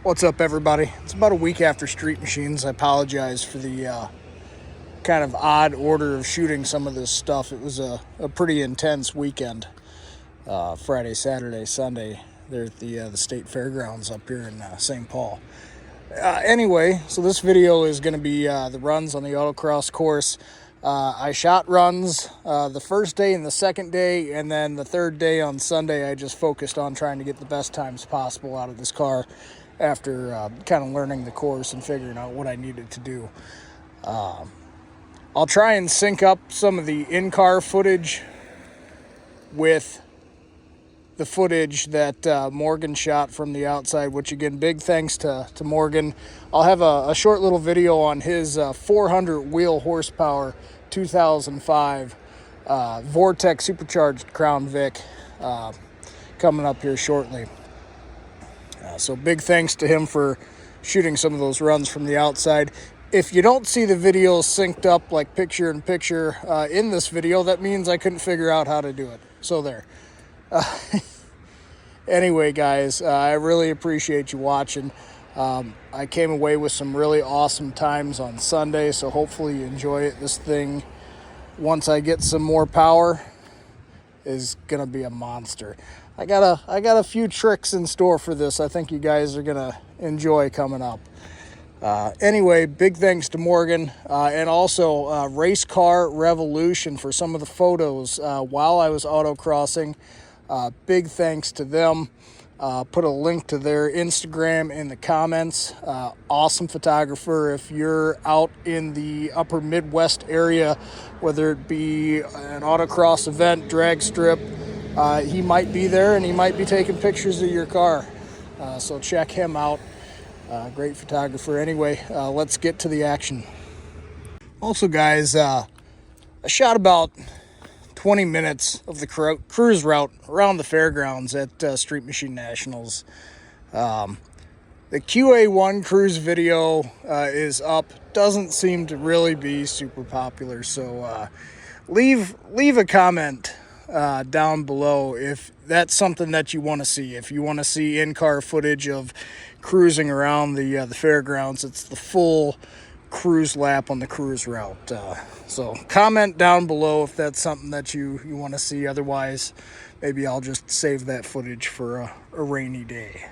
What's up, everybody? It's about a week after Street Machines. I apologize for the kind of odd order of shooting some of this stuff. It was a pretty intense weekend. Friday, Saturday, Sunday. They're at the state fairgrounds up here in St. Paul. Anyway, so this video is going to be the runs on the autocross course. I shot runs the first day and the second day, and then the third day on Sunday I just focused on trying to get the best times possible out of this car after kind of learning the course and figuring out what I needed to do. I'll try and sync up some of the in-car footage with the footage that Morgan shot from the outside, which again, big thanks to Morgan. I'll have a short little video on his 400 wheel horsepower 2005 Vortex supercharged Crown Vic coming up here shortly. So big thanks to him for shooting some of those runs from the outside. If you don't see the videos synced up like picture in picture in this video, that means I couldn't figure out how to do it. So there. Anyway, guys, I really appreciate you watching. I came away with some really awesome times on Sunday, so hopefully you enjoy it. This thing, once I get some more power, is gonna be a monster. I got a few tricks in store for this. I think you guys are gonna enjoy coming up. Anyway, big thanks to Morgan and also Racecar Revolution for some of the photos while I was autocrossing. Big thanks to them. Put a link to their Instagram in the comments. Awesome photographer. If you're out in the upper Midwest area, whether it be an autocross event, drag strip, he might be there and he might be taking pictures of your car. So check him out. Great photographer. Anyway, let's get to the action. Also, guys, I shot about 20 minutes of the cruise route around the fairgrounds at Street Machine Nationals. The QA1 cruise video is up. Doesn't seem to really be super popular, so leave a comment down below if that's something that you want to see. If you want to see in-car footage of cruising around the fairgrounds, it's the full cruise lap on the cruise route. So comment down below if that's something that you want to see. Otherwise, maybe I'll just save that footage for a rainy day.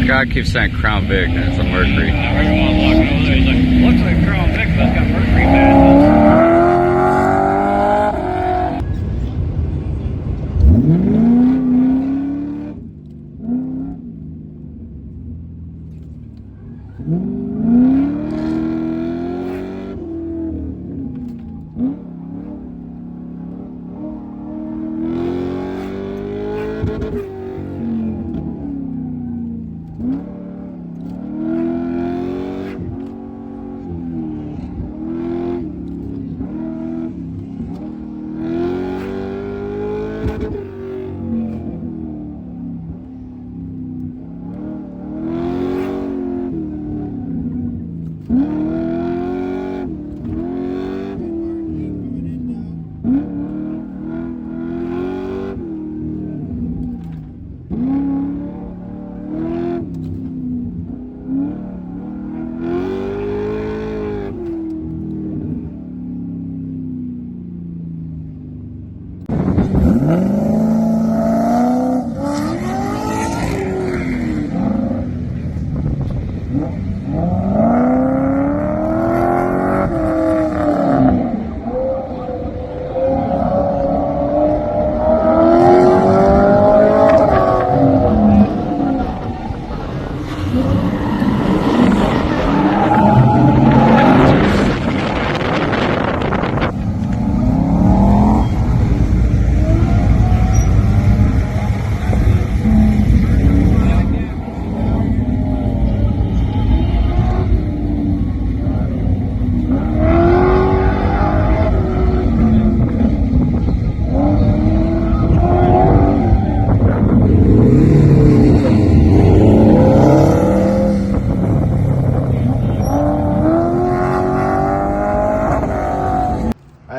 Guy keeps saying Crown Vic and it's a Mercury. I heard him while walking over there. He's like, looks like Crown Vic, but it's got Mercury badges.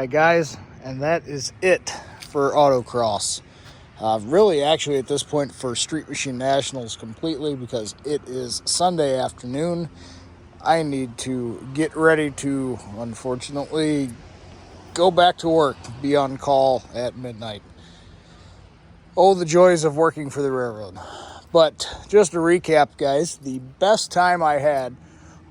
Guys, and that is it for Autocross. Really, actually, at this point for Street Machine Nationals completely, because it is Sunday afternoon. I need to get ready to, unfortunately, go back to work, be on call at midnight. Oh, the joys of working for the railroad. But just to recap, guys, the best time I had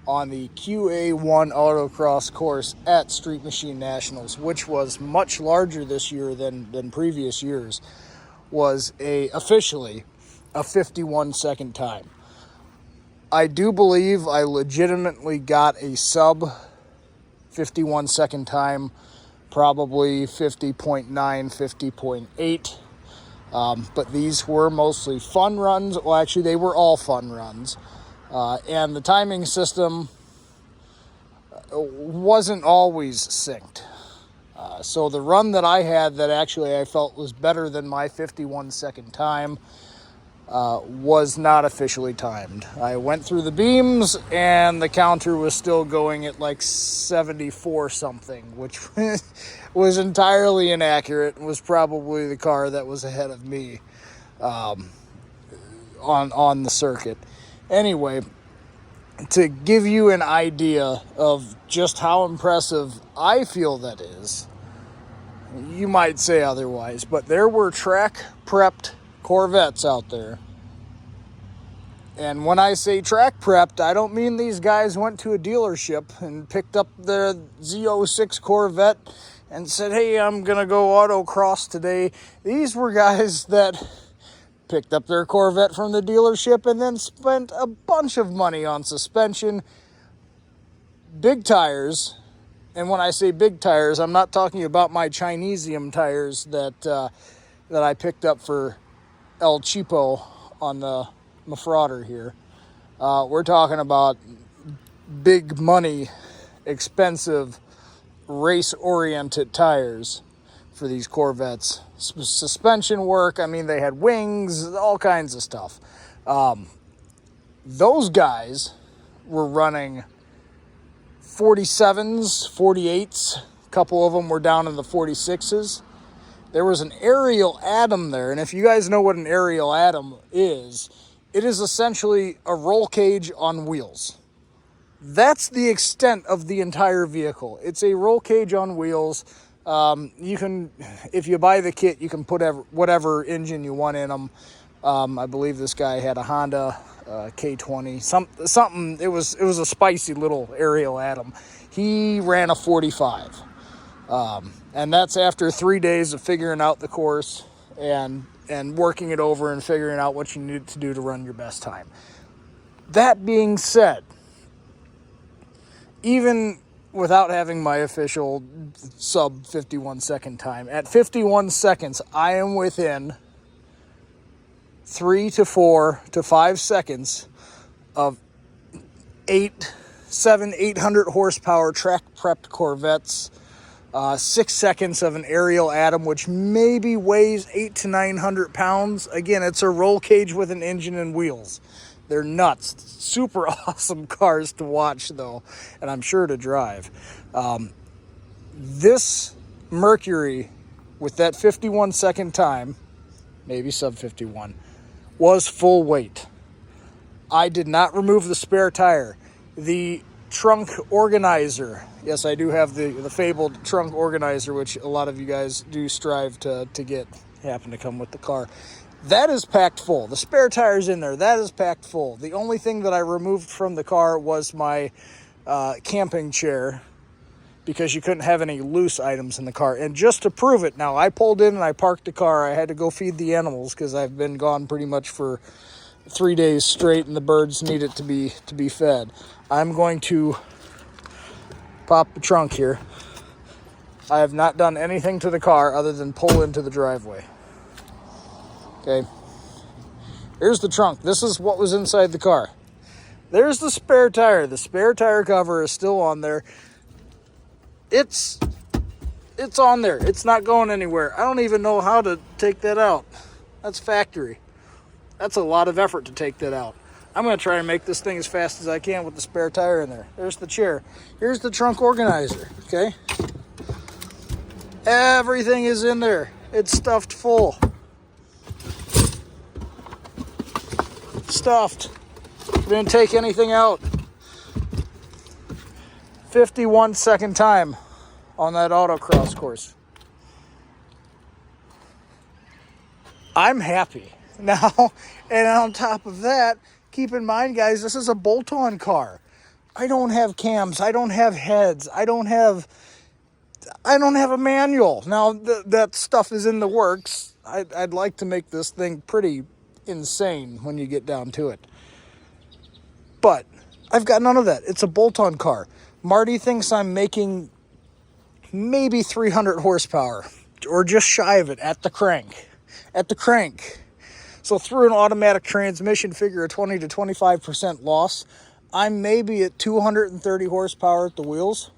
on the QA1 Autocross course at Street Machine Nationals, which was much larger this year than previous years, was officially a 51-second time. I do believe I legitimately got a sub 51-second time, probably 50.9, 50.8. But these were mostly fun runs. Well, actually, they were all fun runs. And the timing system wasn't always synced. So the run that I had that actually I felt was better than my 51-second time was not officially timed. I went through the beams and the counter was still going at like 74 something, which was entirely inaccurate and was probably the car that was ahead of me on the circuit. Anyway, to give you an idea of just how impressive I feel that is, you might say otherwise, but there were track-prepped Corvettes out there. And when I say track-prepped, I don't mean these guys went to a dealership and picked up their Z06 Corvette and said, hey, I'm going to go autocross today. These were guys that picked up their Corvette from the dealership and then spent a bunch of money on suspension, big tires. And when I say big tires, I'm not talking about my Chinesium tires that I picked up for El Cheapo on the Mafrauder here. We're talking about big money, expensive, race-oriented tires for these Corvettes. Suspension work, I mean, they had wings, all kinds of stuff. Those guys were running 47s, 48s. A couple of them were down in the 46s. There was an aerial atom there, and if you guys know what an aerial atom is, it is essentially a roll cage on wheels. That's the extent of the entire vehicle. It's a roll cage on wheels. You can, if you buy the kit, you can put whatever engine you want in them. I believe this guy had a Honda K20, something. It was a spicy little aerial atom. He ran a 45. And that's after 3 days of figuring out the course and working it over and figuring out what you need to do to run your best time. That being said, even without having my official sub 51 second time, at 51 seconds, I am within 3 to 4 to 5 seconds of 800 horsepower track prepped Corvettes. 6 seconds of an aerial atom, which maybe weighs 800 to 900 pounds. Again, it's a roll cage with an engine and wheels. They're nuts. Super awesome cars to watch, though, and I'm sure to drive. This Mercury, with that 51 second time, maybe sub 51, was full weight. I did not remove the spare tire. The trunk organizer, yes, I do have the fabled trunk organizer, which a lot of you guys do strive to get, happen to come with the car. That is packed full. The spare tire's in there. That is packed full. The only thing that I removed from the car was my camping chair, because you couldn't have any loose items in the car. And just to prove it, now I pulled in and I parked the car. I had to go feed the animals because I've been gone pretty much for 3 days straight, and the birds need it to be fed. I'm going to pop the trunk here. I have not done anything to the car other than pull into the driveway. Okay. Here's the trunk. This is what was inside the car. There's the spare tire. The spare tire cover is still on there. It's on there. It's not going anywhere. I don't even know how to take that out. That's factory. That's a lot of effort to take that out. I'm going to try and make this thing as fast as I can with the spare tire in there. There's the chair. Here's the trunk organizer, okay? Everything is in there. It's stuffed full. Stuffed. Didn't take anything out. 51 second time on that autocross course. I'm happy. Now, and on top of that, keep in mind, guys, this is a bolt-on car. I don't have cams. I don't have heads. I don't have a manual. Now, that stuff is in the works. I'd like to make this thing pretty insane when you get down to it. But I've got none of that. It's a bolt-on car. Marty thinks I'm making maybe 300 horsepower, or just shy of it at the crank. So through an automatic transmission, figure a 20 to 25% loss. I'm maybe at 230 horsepower at the wheels.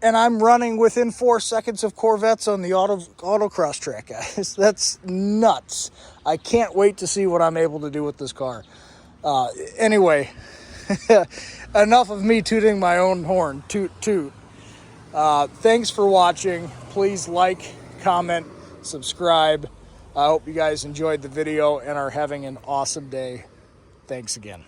And I'm running within 4 seconds of Corvettes on the autocross track, guys. That's nuts. I can't wait to see what I'm able to do with this car. Anyway, enough of me tooting my own horn. Toot, toot. Thanks for watching. Please like, comment, subscribe. I hope you guys enjoyed the video and are having an awesome day. Thanks again.